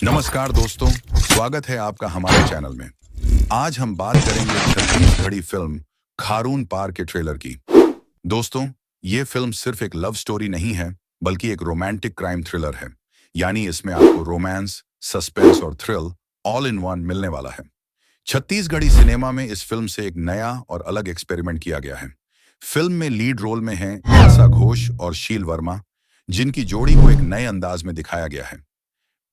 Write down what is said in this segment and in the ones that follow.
नमस्कार दोस्तों, स्वागत है आपका हमारे चैनल में। आज हम बात करेंगे छत्तीसगढ़ी फिल्म खारून पार के ट्रेलर की। दोस्तों, ये फिल्म सिर्फ एक लव स्टोरी नहीं है, बल्कि एक रोमांटिक क्राइम थ्रिलर है। यानी इसमें आपको रोमांस, सस्पेंस और थ्रिल ऑल इन वन मिलने वाला है। छत्तीसगढ़ी सिनेमा में इस फिल्म से एक नया और अलग एक्सपेरिमेंट किया गया है। फिल्म में लीड रोल में हैं एल्सा घोष और शील वर्मा, जिनकी जोड़ी को एक नए अंदाज में दिखाया गया है।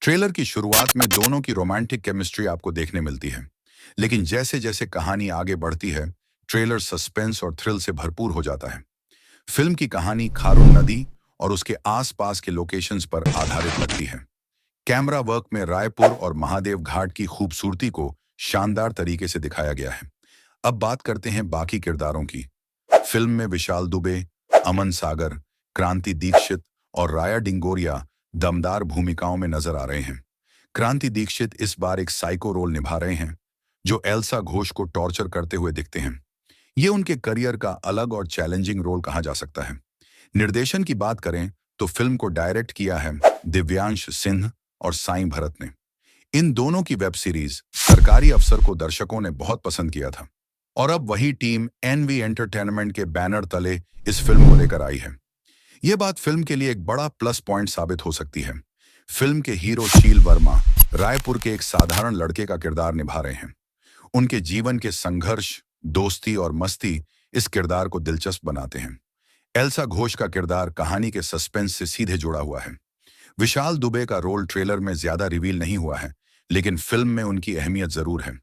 ट्रेलर की शुरुआत में दोनों की रोमांटिक केमिस्ट्री आपको देखने मिलती है, लेकिन जैसे जैसे कहानी आगे बढ़ती है, ट्रेलर सस्पेंस और थ्रिल से भरपूर हो जाता है। फिल्म की कहानी खारून नदी और उसके आसपास के लोकेशंस पर आधारित लगती है। कैमरा वर्क में रायपुर और महादेव घाट की खूबसूरती को शानदार तरीके से दिखाया गया है। अब बात करते हैं बाकी किरदारों की। फिल्म में विशाल दुबे, अमन सागर, क्रांति दीक्षित और राया डिंगोरिया दमदार भूमिकाओं में नजर आ रहे हैं। क्रांति दीक्षित इस बार एक साइको रोल निभा रहे हैं, जो एल्सा घोष को टॉर्चर करते हुए दिखते हैं। ये उनके करियर का अलग और चैलेंजिंग रोल कहा जा सकता है। निर्देशन की बात करें तो फिल्म को डायरेक्ट किया है दिव्यांश सिंह और साई भरत ने। इन दोनों की वेब सीरीज सरकारी अफसर को दर्शकों ने बहुत पसंद किया था, और अब वही टीम एनवी एंटरटेनमेंट के बैनर तले इस फिल्म को लेकर आई है। यह बात फिल्म के लिए एक बड़ा प्लस पॉइंट साबित हो सकती है। फिल्म के हीरो शील वर्मा रायपुर के एक साधारण लड़के का किरदार निभा रहे हैं। उनके जीवन के संघर्ष, दोस्ती और मस्ती इस किरदार को दिलचस्प बनाते हैं। एल्सा घोष का किरदार कहानी के सस्पेंस से सीधे जुड़ा हुआ है। विशाल दुबे का रोल ट्रेलर में ज्यादा रिवील नहीं हुआ है, लेकिन फिल्म में उनकी अहमियत जरूर है।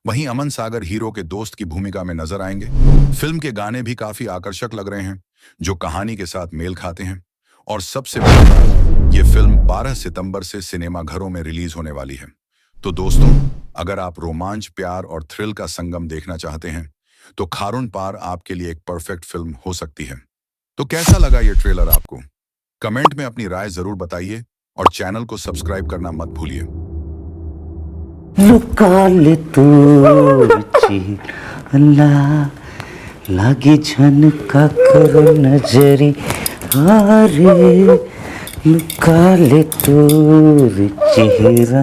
वहीं अमन सागर हीरो के दोस्त की भूमिका में नजर आएंगे। फिल्म के गाने भी काफी आकर्षक लग रहे हैं, जो कहानी के साथ मेल खाते हैं। और सबसे बड़ी बात, ये फिल्म 12 सितंबर से सिनेमा घरों में रिलीज होने वाली है। तो दोस्तों, अगर आप रोमांच, प्यार और थ्रिल का संगम देखना चाहते हैं, तो खारून पार आपके लिए एक परफेक्ट फिल्म हो सकती है। तो कैसा लगा ये ट्रेलर आपको? कमेंट में अपनी राय जरूर बताइए और चैनल को सब्सक्राइब करना मत भूलिए। लुका ले तुझी अल्लाह लागी झनका करो नजरी हारे, लुका ले तोर चेहरा